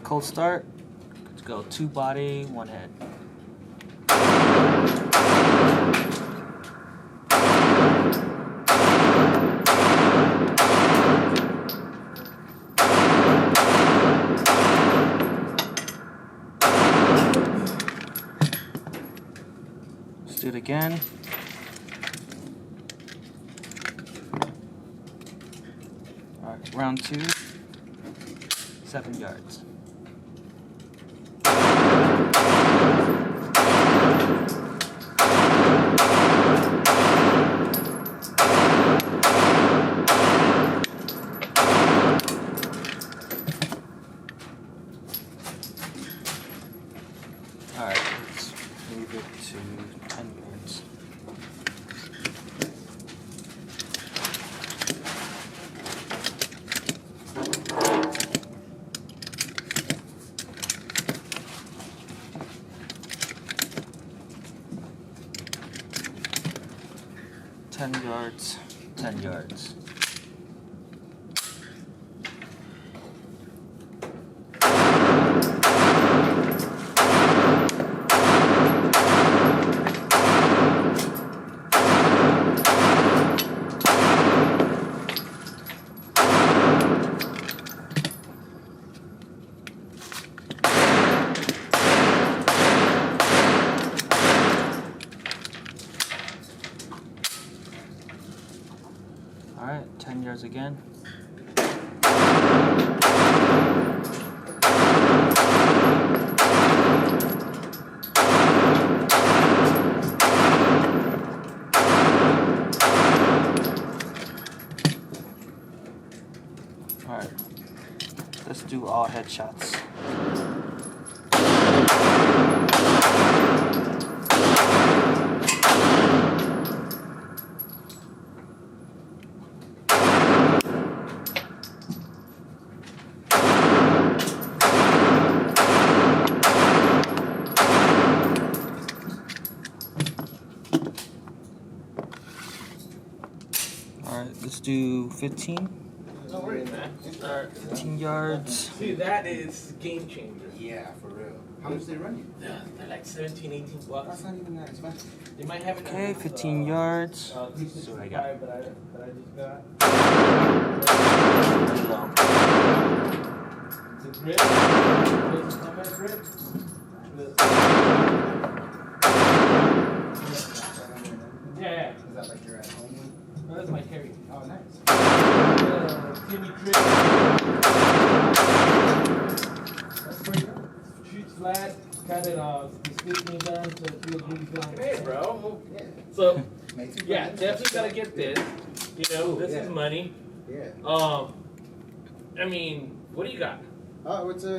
cold start. Let's go 2 body, 1 head. Let's do it again. Alright, round 2, 7 yards. Alright, let's move it to 10 yards. Yards, 10 yards. Alright, 10 yards again. Alright, let's do all headshots. Alright, let's do 15. No worries, man. Alright, 15 yards. Dude, that is game changer. Yeah, for real. How much they run you? They're like 17, 18 bucks. That's not even that expensive. They might have it. Okay, 15 yards. See what I got. That I just got. Pretty low. It's a grip. It's a combat grip. Yeah. Is that like you're at home with? No, that's my carry. Oh, nice. Timmy grip. That's pretty good. Shoots flat. Got it distinctly done so it feels really good. Hey, bro. Yeah. So, Makes it yeah, good. definitely gotta get this. You know, this is money. Yeah. I mean, what do you got? Oh, it's a.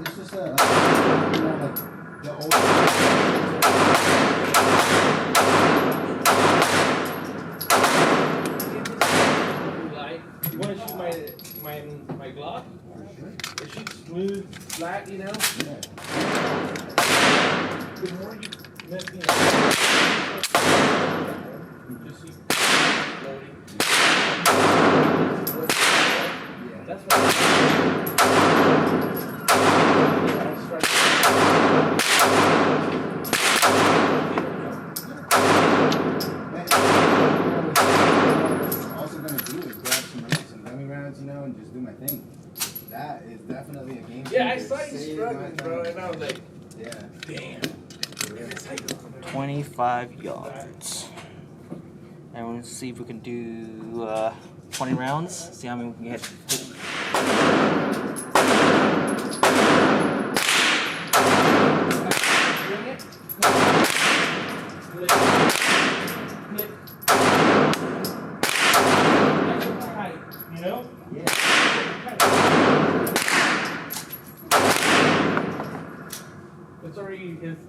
It's just a. You know, like the old. You want to shoot my Glock? It shoots smooth, flat, you know? Yeah. The more you let me just see loading. Yeah. That's what Also gonna do is grab some dummy rounds, you know, and just do my thing. That is definitely a game changer. Yeah, I saw you Saved struggling, my bro, time. and I was like, Yeah. damn. 25 yards. And we'll see if we can do 20 rounds. See how many we can get. Bring it. Flip. Tight, you know? Yeah. It's already, it's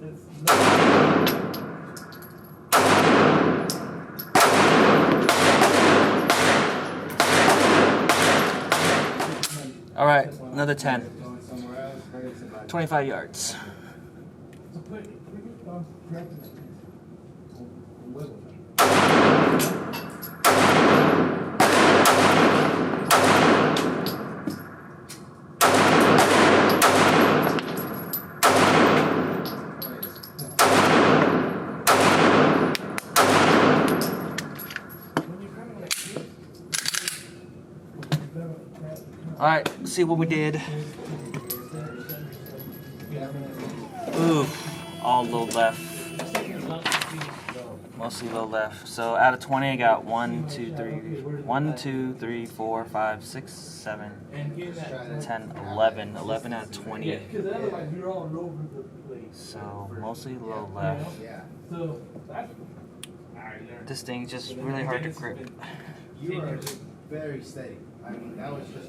All right, another 10. Going somewhere else, hurting somebody. 25 yards. So put it on practice. Alright, see what we did. Ooh, all low left. Mostly low left. So out of 20, I got 1, 2, 3, 4, 5, 6, 7, 10, 11. 11 out of 20. So mostly low left. Yeah. This thing's just really hard to grip. You are very steady. I mean, that was just